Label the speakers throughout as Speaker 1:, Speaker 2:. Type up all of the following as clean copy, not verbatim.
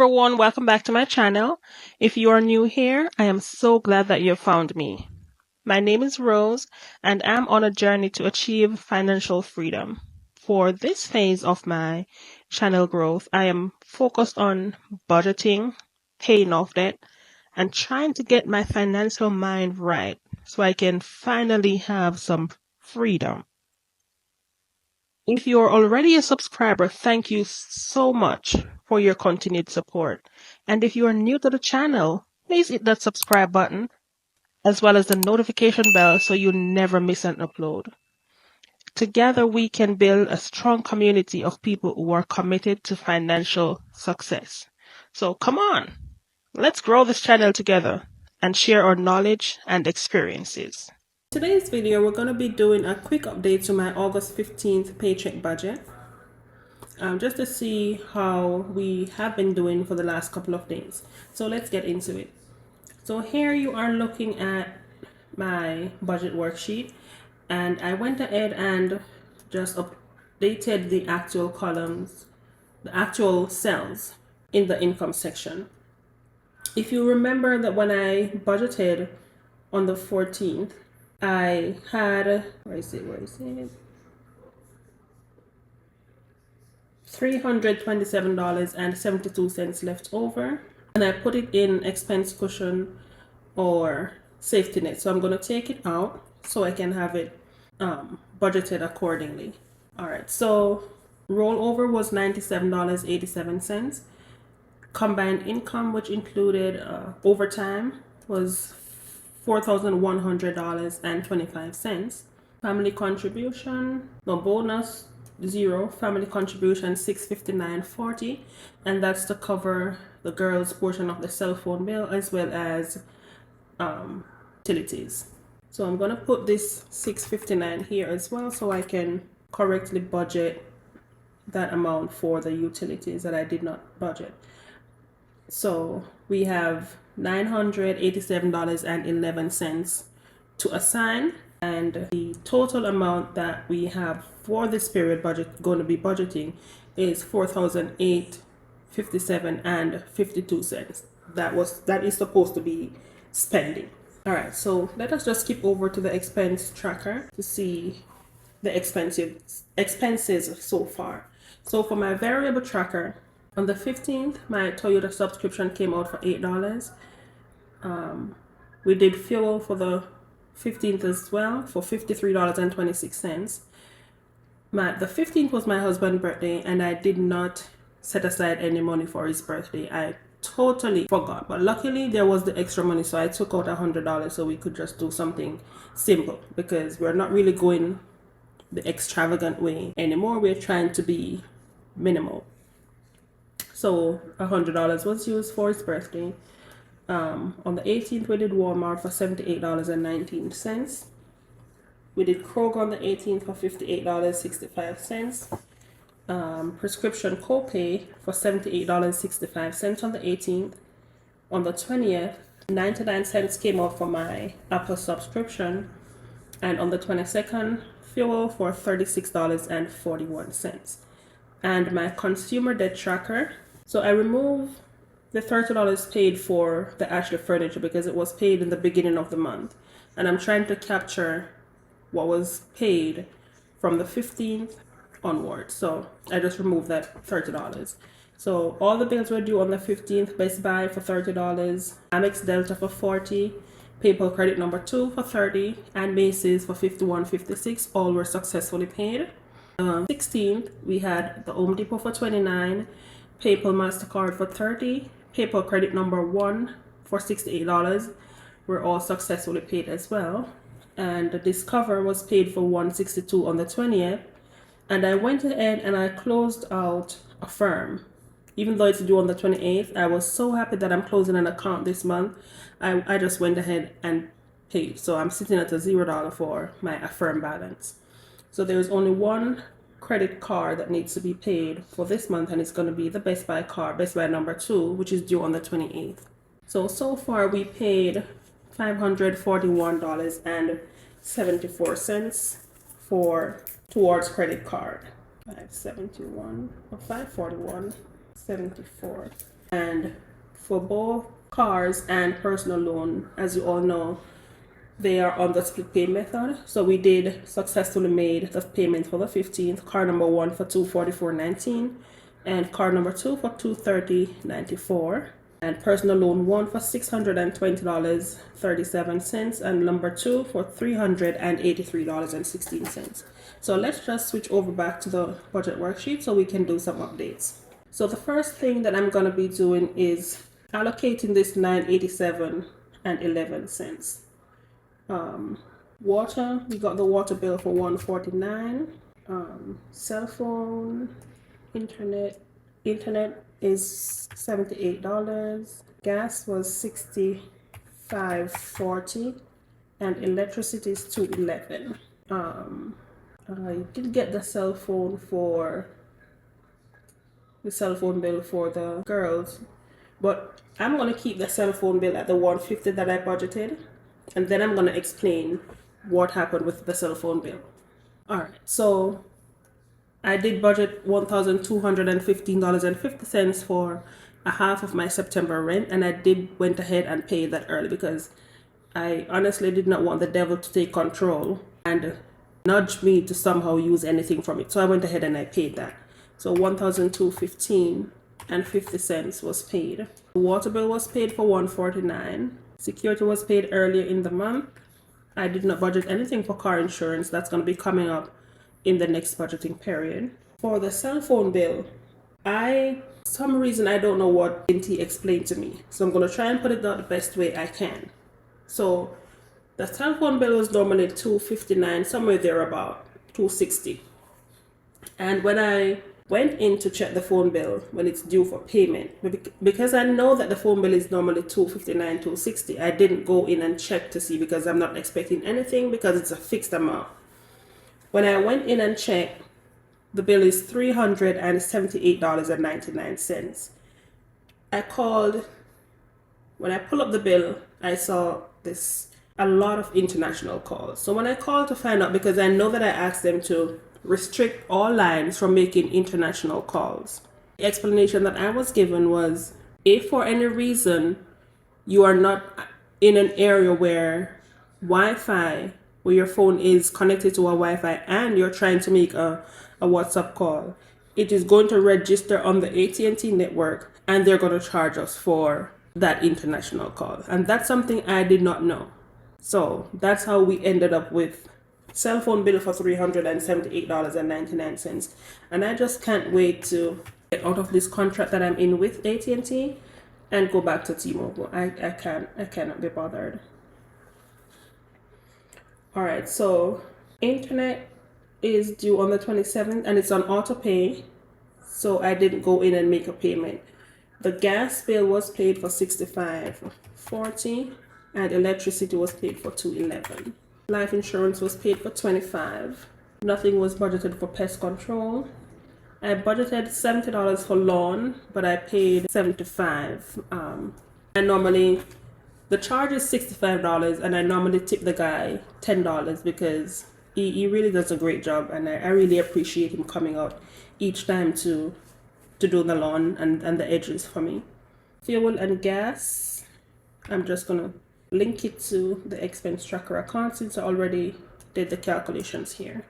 Speaker 1: everyone, welcome back to my channel. If you are new here, I am so glad that you found me. My name is Rose and I'm on a journey to achieve financial freedom. For this phase of my channel growth, I am focused on budgeting, paying off debt, and trying to get my financial mind right so I can finally have some freedom. If you're already a subscriber, thank you so much for your continued support. And if you are new to the channel, please hit that subscribe button as well as the notification bell so you never miss an upload. Together, we can build a strong community of people who are committed to financial success. So come on, let's grow this channel together and share our knowledge and experiences. In today's video, we're going to be doing a quick update to my August 15th paycheck budget, just to see how we have been doing for the last couple of days. So let's get into it. So here you are looking at my budget worksheet, and I went ahead and just updated the actual columns, the actual cells in the income section. If you remember that when I budgeted on the 14th, I had, where is it? $327.72 left over, and I put it in expense cushion or safety net. So I'm going to take it out so I can have it budgeted accordingly. All right, so rollover was $97.87. Combined income, which included overtime, was $4,100.25. Family contribution, no bonus, 0. Family contribution $659.40, and that's to cover the girls' portion of the cell phone bill as well as utilities. So I'm gonna put this $659 here as well so I can correctly budget that amount for the utilities that I did not budget. So we have $987.11 to assign, and the total amount that we have for this period going to be budgeting is $4,857.52. That is supposed to be spending. All right, so let us just skip over to the expense tracker to see the expenses so far. So for my variable tracker, on the 15th, my Toyota subscription came out for $8. We did fuel for the 15th as well for $53.26. The 15th was my husband's birthday, and I did not set aside any money for his birthday. I totally forgot, but luckily there was the extra money, so I took out $100 so we could just do something simple, because we're not really going the extravagant way anymore. We're trying to be minimal. So $100 was used for his birthday. On the 18th, we did Walmart for $78.19. We did Kroger on the 18th for $58.65. Prescription copay for $78.65 on the 18th. On the 20th, 99 cents came out for my Apple subscription. And on the 22nd, fuel for $36.41. And my consumer debt tracker. So I removed the $30 paid for the Ashley furniture because it was paid in the beginning of the month. And I'm trying to capture what was paid from the 15th onward. So I just removed that $30. So all the bills were due on the 15th. Best Buy for $30, Amex Delta for $40, PayPal credit number 2 for $30, and Macy's for $51.56. All were successfully paid. 16th, we had the Home Depot for $29, PayPal MasterCard for $30, PayPal credit number 1 for $68 were all successfully paid as well. And the Discover was paid for $162 on the 20th. And I went ahead and I closed out Affirm. Even though it's due on the 28th, I was so happy that I'm closing an account this month. I just went ahead and paid. So I'm sitting at a $0 for my Affirm balance. So there's only one credit card that needs to be paid for this month, and it's going to be the Best Buy card, Best Buy number 2, which is due on the 28th. So far we paid $541.74 towards credit card. 571 or 541.74. And for both cars and personal loan, as you all know, they are on the split pay method. So we did successfully made the payment for the 15th, car number 1 for $244.19 and car number 2 for $230.94, and personal loan 1 for $620.37 and number 2 for $383.16. So let's just switch over back to the budget worksheet so we can do some updates. So the first thing that I'm going to be doing is allocating this $987.11. Water, we got the water bill for $149. Cell phone, internet is $78. Gas was $65.40, and electricity is $211. I did get the cell phone bill for the girls, but I'm gonna keep the cell phone bill at the $150 that I budgeted, and then I'm gonna explain what happened with the cell phone bill. All right, so I did budget $1,215.50 for a half of my September rent, and I went ahead and paid that early because I honestly did not want the devil to take control and nudge me to somehow use anything from it. So I went ahead and I paid that. So $1,215.50 was paid. The water bill was paid for $149. Security was paid earlier in the month. I did not budget anything for car insurance. That's going to be coming up in the next budgeting period. For the cell phone bill, some reason I don't know what AT&T explained to me. So I'm going to try and put it out the best way I can. So the cell phone bill was normally $259, somewhere there about $260. And when I went in to check the phone bill when it's due for payment, because I know that the phone bill is normally $259, $260, I didn't go in and check to see because I'm not expecting anything because it's a fixed amount. When I went in and checked, the bill is $378.99. When I pull up the bill, I saw a lot of international calls. So when I called to find out, because I know that I asked them to restrict all lines from making international calls, the explanation that I was given was, if for any reason you are not in an area where your phone is connected to a Wi-Fi and you're trying to make a WhatsApp call, it is going to register on the AT&T network and they're going to charge us for that international call. And that's something I did not know. So that's how we ended up with cell phone bill for $378.99. And I just can't wait to get out of this contract that I'm in with AT&T and go back to T-Mobile. I cannot be bothered. All right, so internet is due on the 27th and it's on auto pay. So I didn't go in and make a payment. The gas bill was paid for $65.40 and electricity was paid for $211. Life insurance was paid for $25. Nothing was budgeted for pest control. I budgeted $70 for lawn, but I paid $75. And normally the charge is $65, and I normally tip the guy $10 because he really does a great job, and I really appreciate him coming out each time to do the lawn and the edges for me. Fuel and gas, I'm just gonna link it to the expense tracker account since I already did the calculations here.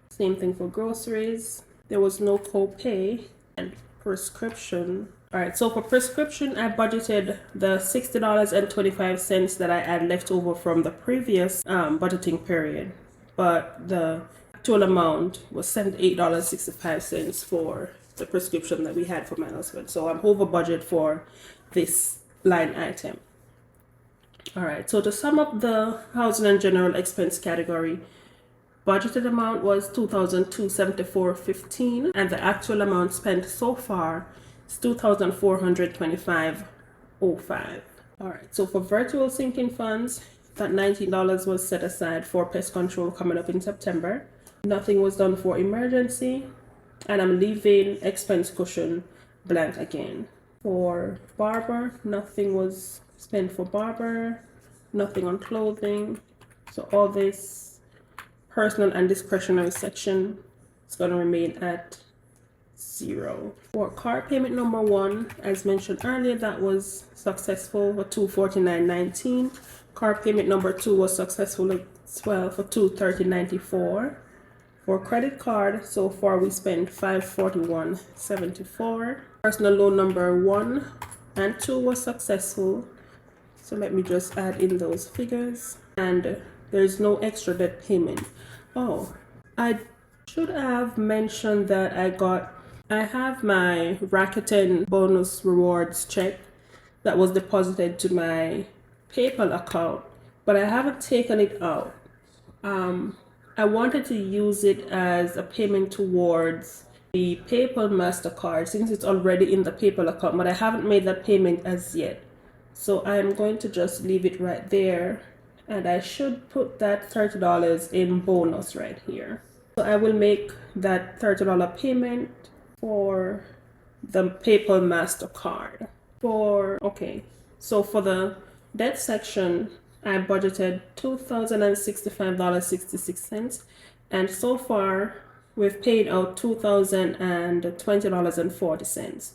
Speaker 1: Same thing for groceries. There was no co-pay. And prescription. All right, so for prescription, I budgeted the $60.25 that I had left over from the previous budgeting period, but the actual amount was $78.65 for the prescription that we had for my husband. So I'm over budget for this line item. All right, so to sum up the housing and general expense category, budgeted amount was $2,274.15, and the actual amount spent so far is $2,425.05. All right, so for virtual sinking funds, that $19 was set aside for pest control coming up in September. Nothing was done for emergency, and I'm leaving expense cushion blank again. For barber, nothing was spent for barber, nothing on clothing. So all this personal and discretionary section is going to remain at 0. For card payment number 1, as mentioned earlier, that was successful for $249.19. Card payment number 2 was successful as well for $230.94. For credit card, so far we spent $541.74. Personal loan number 1 and 2 was successful. So let me just add in those figures. And there's no extra debt payment. Oh, I should have mentioned that I have my Rakuten bonus rewards check that was deposited to my PayPal account, but I haven't taken it out. I wanted to use it as a payment towards the PayPal MasterCard since it's already in the PayPal account, but I haven't made that payment as yet. So I'm going to just leave it right there, and I should put that $30 in bonus right here. So I will make that $30 payment for the PayPal MasterCard. So for the debt section, I budgeted $2,065.66, and so far we've paid out $2,020.40.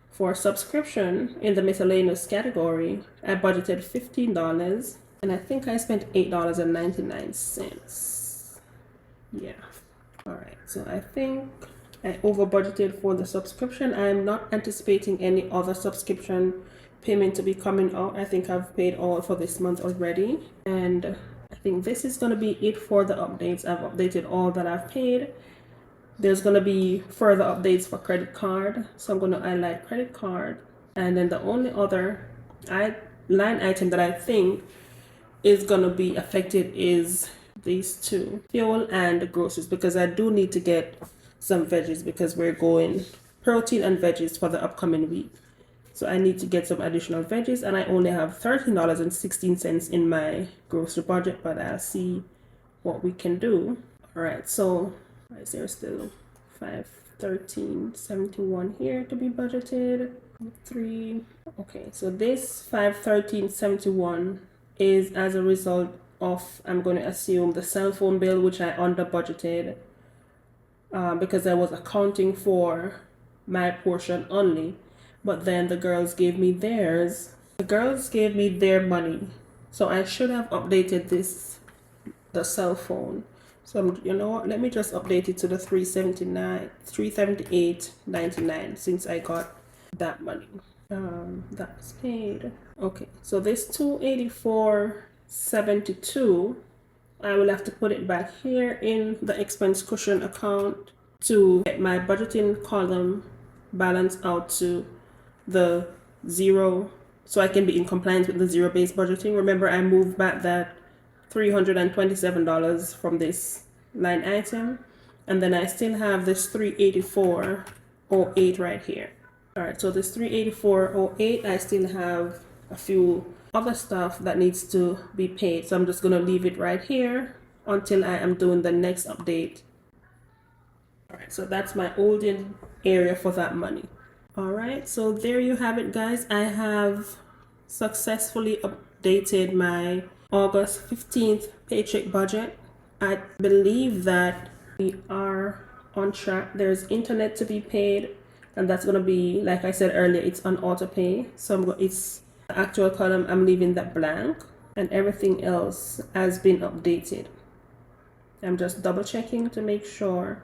Speaker 1: For subscription in the miscellaneous category, I budgeted $15, and I think I spent $8.99. Yeah. All right. So I think I over budgeted for the subscription. I'm not anticipating any other subscription payment to be coming out. I think I've paid all for this month already, and I think this is going to be it for the updates. I've updated all that I've paid. There's going to be further updates for credit card, so I'm going to highlight credit card, and then the only other line item that I think is going to be affected is these two, fuel and groceries, because I do need to get some veggies because we're going protein and veggies for the upcoming week. So I need to get some additional veggies, and I only have $13.16 in my grocery budget, but I'll see what we can do. All right, so is there still $513.71 here to be budgeted? 3. Okay, so this $513.71 is as a result of, I'm going to assume, the cell phone bill, which I under budgeted because I was accounting for my portion only. But then the girls gave me theirs. The girls gave me their money. So I should have updated the cell phone. So you know what? Let me just update it to the $378.99 since I got that money. That's paid. Okay, so this $284.72, I will have to put it back here in the expense cushion account to get my budgeting column balance out to the 0, so I can be in compliance with the zero-based budgeting. Remember, I moved back that $327 from this line item, and then I still have this $384.08 right here. All right, so this $384.08, I still have a few other stuff that needs to be paid, so I'm just going to leave it right here until I am doing the next update. All right, so that's my holding area for that money. All right, so there you have it, guys. I have successfully updated my August 15th paycheck budget. I believe that we are on track. There's internet to be paid, and that's going to be, like I said earlier, it's on auto pay. So it's the actual column, I'm leaving that blank, and everything else has been updated. I'm just double checking to make sure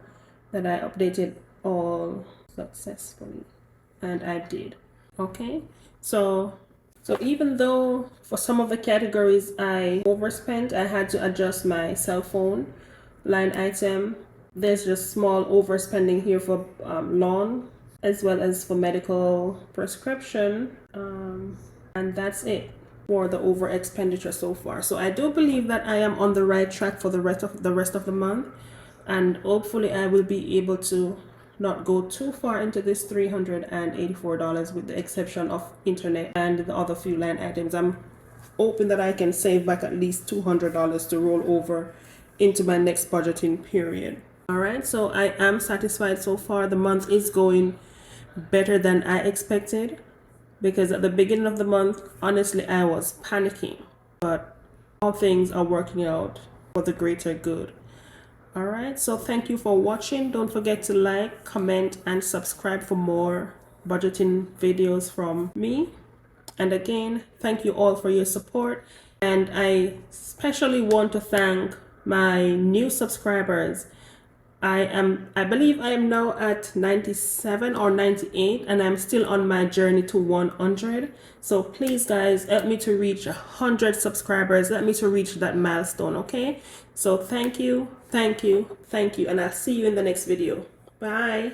Speaker 1: that I updated all successfully. And I did. Okay, so even though for some of the categories I overspent, I had to adjust my cell phone line item. There's just small overspending here for lawn as well as for medical prescription, and that's it for the over expenditure so far. So I do believe that I am on the right track for the rest of the month, and hopefully I will be able to not go too far into this $384 with the exception of internet and the other few line items. I'm hoping that I can save back at least $200 to roll over into my next budgeting period. All right, so I am satisfied so far. The month is going better than I expected, because at the beginning of the month, honestly, I was panicking, but all things are working out for the greater good. All right, so thank you for watching. Don't forget to like, comment, and subscribe for more budgeting videos from me. And again, thank you all for your support. And I especially want to thank my new subscribers. I believe I am now at 97 or 98, and I'm still on my journey to 100. So please guys, help me to reach 100 subscribers. Help me to reach that milestone, okay? So thank you, thank you, thank you, and I'll see you in the next video. Bye.